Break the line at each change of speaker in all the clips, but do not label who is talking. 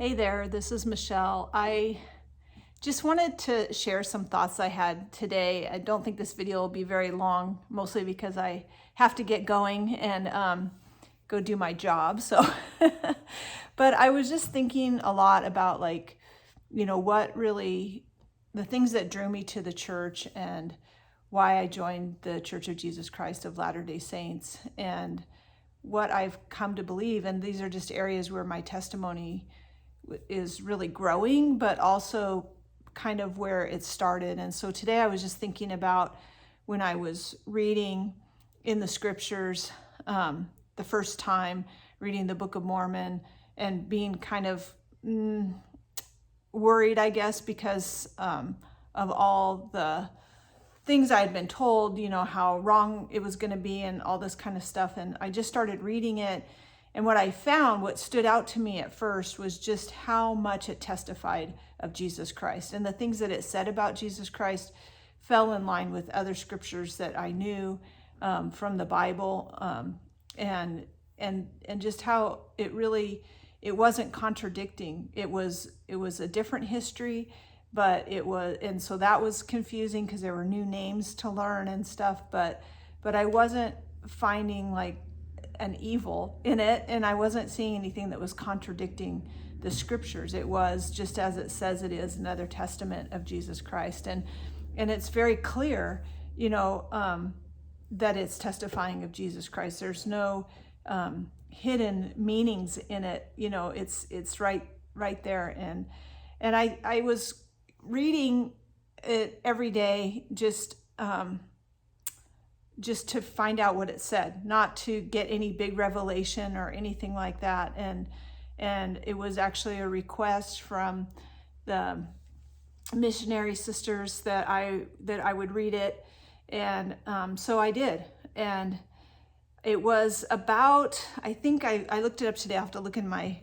Hey there, this is Michelle. I just wanted to share some thoughts I had today. I don't think this video will be very long, mostly because I have to get going and go do my job. But I was just thinking a lot about what really, the things that drew me to the church and why I joined the Church of Jesus Christ of Latter-day Saints and what I've come to believe. And these are just areas where my testimony is really growing, but also kind of where it started. And so today I was just thinking about when I was reading in the scriptures the first time, reading the Book of Mormon and being kind of worried, I guess, because of all the things I had been told, how wrong it was going to be and all this kind of stuff. And I just started reading it. And what I found, what stood out to me at first, was just how much it testified of Jesus Christ. And the things that it said about Jesus Christ fell in line with other scriptures that I knew from the Bible, and just how it wasn't contradicting. It was a different history, but and so that was confusing because there were new names to learn and stuff. But I wasn't finding an evil in it, and I wasn't seeing anything that was contradicting the scriptures. It was just as it says it is, another testament of Jesus Christ, and it's very clear, that it's testifying of Jesus Christ. There's no hidden meanings in it. It's right there, and I was reading it every day just to find out what it said, not to get any big revelation or anything like that. And it was actually a request from the missionary sisters that I would read it. And so I did. And it was about, I think I looked it up today. I have to look in my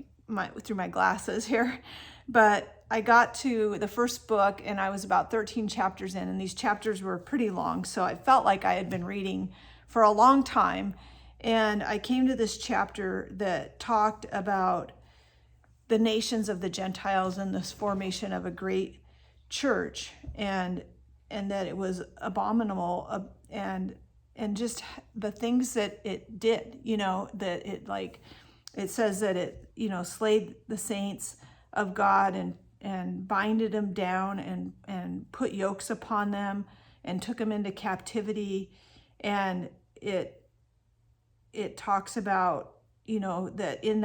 through my glasses here. But I got to the first book and I was about 13 chapters in, and these chapters were pretty long. So I felt like I had been reading for a long time. And I came to this chapter that talked about the nations of the Gentiles and this formation of a great church, and that it was abominable, and just the things that it did, that it says that it, slayed the saints of God and binded them down and put yokes upon them and took them into captivity. And it talks about, that in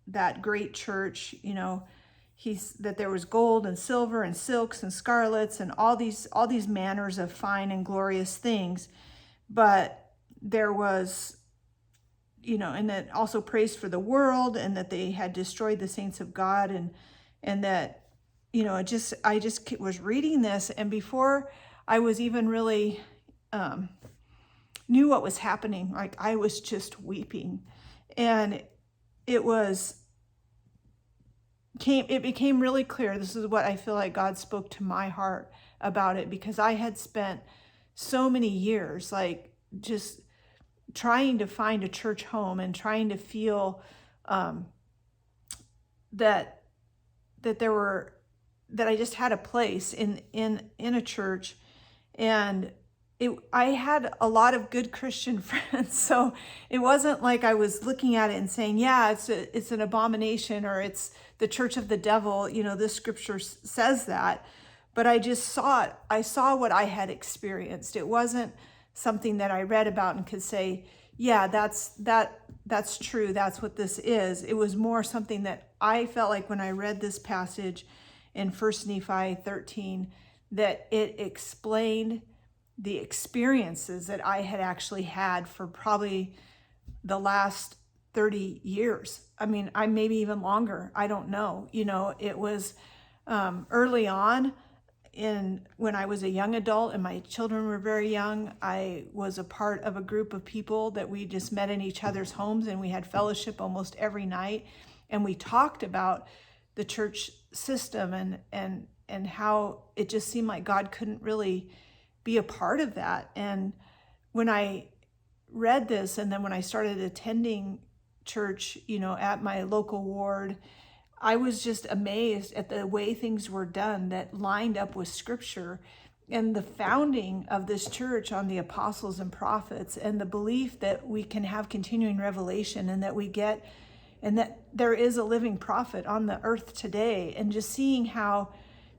that great church, that there was gold and silver and silks and scarlets and all these manners of fine and glorious things. But there was, and that also praised for the world, and that they had destroyed the saints of God, and that, I just was reading this, and before I was even really knew what was happening, I was just weeping. And it became really clear. This is what I feel like God spoke to my heart about it, because I had spent so many years just trying to find a church home and trying to feel that I just had a place in a church. And I had a lot of good Christian friends, so it wasn't like I was looking at it and saying, yeah, it's an abomination, or it's the church of the devil. This scripture says that. But I just saw it. I saw what I had experienced. It wasn't something that I read about and could say, yeah, that's true. That's what this is. It was more something that I felt like when I read this passage in 1 Nephi 13, that it explained the experiences that I had actually had for probably the last 30 years. I mean, maybe even longer. I don't know. It was early on when I was a young adult and my children were very young. I was a part of a group of people that we just met in each other's homes, and we had fellowship almost every night. And we talked about the church system and how it just seemed like God couldn't really be a part of that. And when I read this, and then when I started attending church, at my local ward, I was just amazed at the way things were done that lined up with scripture, and the founding of this church on the apostles and prophets, and the belief that we can have continuing revelation, and that there is a living prophet on the earth today. And just seeing how,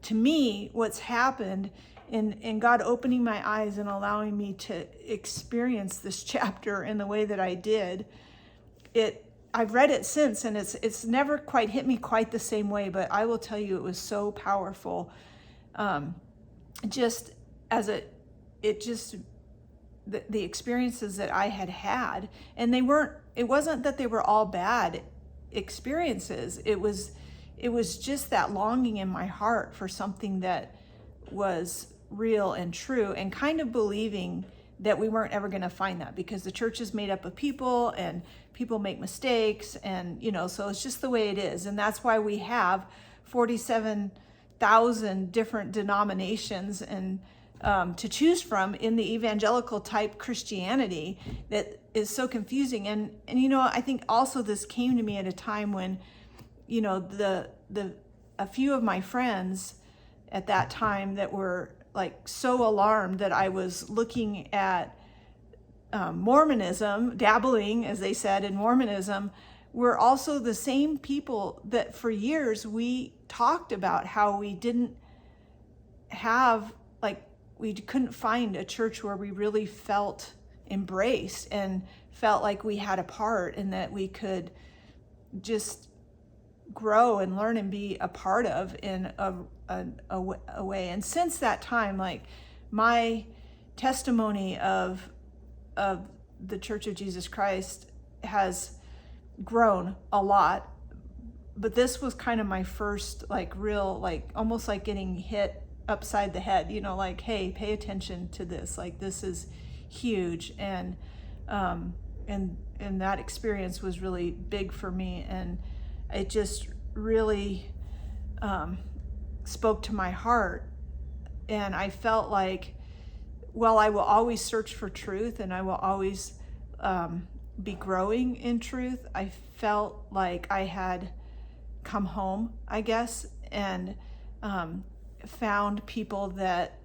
to me, what's happened in God opening my eyes and allowing me to experience this chapter in the way that I did, I've read it since, and it's never quite hit me quite the same way, but I will tell you, it was so powerful. Just as the experiences that I had, and it wasn't that they were all bad experiences. It was just that longing in my heart for something that was real and true, and kind of believing that we weren't ever going to find that, because the church is made up of people, and people make mistakes, and so it's just the way it is. And that's why we have 47,000 different denominations and to choose from in the evangelical type Christianity that is so confusing. And I think also this came to me at a time when a few of my friends at that time that were like so alarmed that I was looking at Mormonism, dabbling, as they said, in Mormonism, were also the same people that for years we talked about how we didn't have, we couldn't find a church where we really felt embraced and felt like we had a part, and that we could just grow and learn and be a part of in a way. And since that time, my testimony of the Church of Jesus Christ has grown a lot, but this was kind of my first real, almost like getting hit upside the head, hey, pay attention to this, this is huge. And that experience was really big for me, and it just really spoke to my heart. And I felt like, well, I will always search for truth, and I will always be growing in truth. I felt like I had come home, I guess, and found people that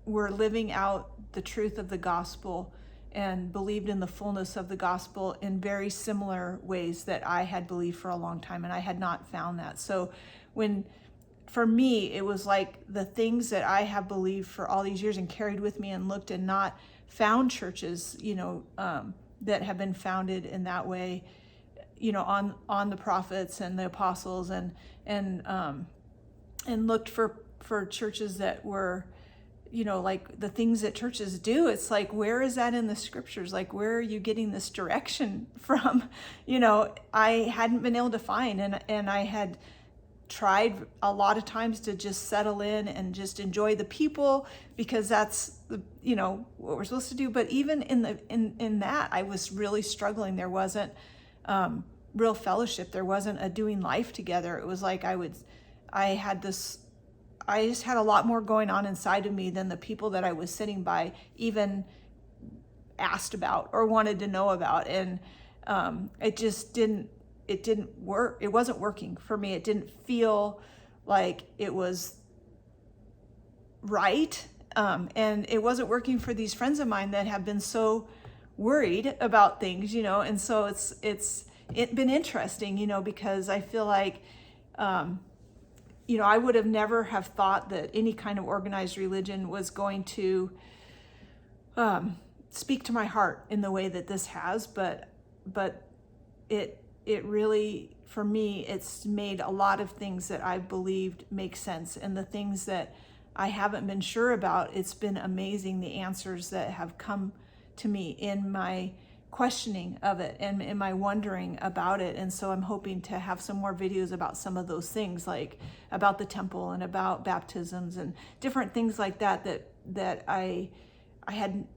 were living out the truth of the gospel and believed in the fullness of the gospel in very similar ways that I had believed for a long time, and I had not found that. So for me, it was like the things that I have believed for all these years and carried with me and looked and not found churches, that have been founded in that way, on the prophets and the apostles, and looked for churches that were, the things that churches do. It's like, where is that in the scriptures? Where are you getting this direction from? I hadn't been able to find, and I had tried a lot of times to just settle in and just enjoy the people, because that's what we're supposed to do. But even in that, I was really struggling. There wasn't real fellowship. There wasn't a doing life together. It was like I just had a lot more going on inside of me than the people that I was sitting by even asked about or wanted to know about. And it didn't work. It wasn't working for me. It didn't feel like it was right. And it wasn't working for these friends of mine that have been so worried about things, and so it's been interesting, because I feel like, I would have never have thought that any kind of organized religion was going to speak to my heart in the way that this has, but it really, for me, it's made a lot of things that I believed make sense, and the things that I haven't been sure about, it's been amazing, the answers that have come to me in my questioning of it and in my wondering about it. And so I'm hoping to have some more videos about some of those things, like about the temple and about baptisms and different things like that I hadn't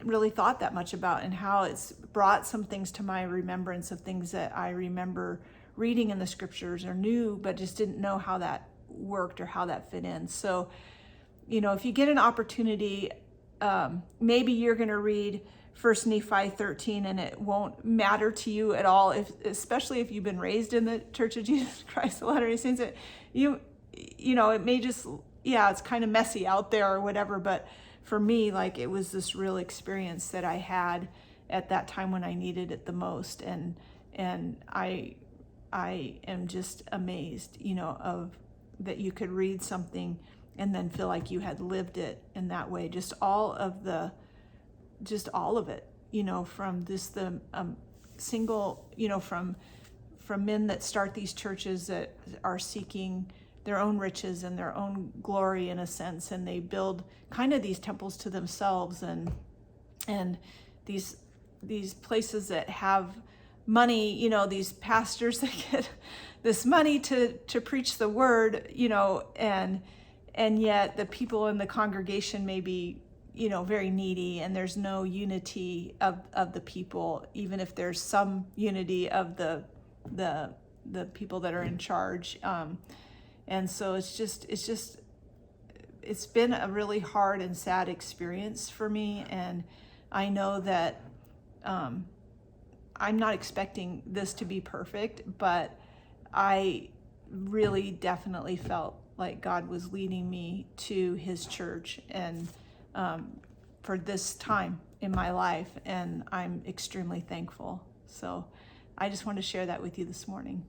really thought that much about, and how it's brought some things to my remembrance of things that I remember reading in the scriptures or knew, but just didn't know how that worked or how that fit in. So, if you get an opportunity, maybe you're going to read 1 Nephi 13, and it won't matter to you at all, especially if you've been raised in the Church of Jesus Christ of Latter-day Saints. It may just, it's kind of messy out there or whatever, but for me, like, it was this real experience that I had at that time when I needed it the most, and I am just amazed, of that you could read something and then feel like you had lived it in that way. Just all of it, from just the single, from men that start these churches that are seeking their own riches and their own glory in a sense, and they build kind of these temples to themselves, and these places that have money, these pastors that get this money to preach the word, and yet the people in the congregation may be, very needy, and there's no unity of the people, even if there's some unity of the people that are in charge. And so it's been a really hard and sad experience for me. And I know that I'm not expecting this to be perfect, but I really definitely felt like God was leading me to his church, and for this time in my life, and I'm extremely thankful. So I just want to share that with you this morning.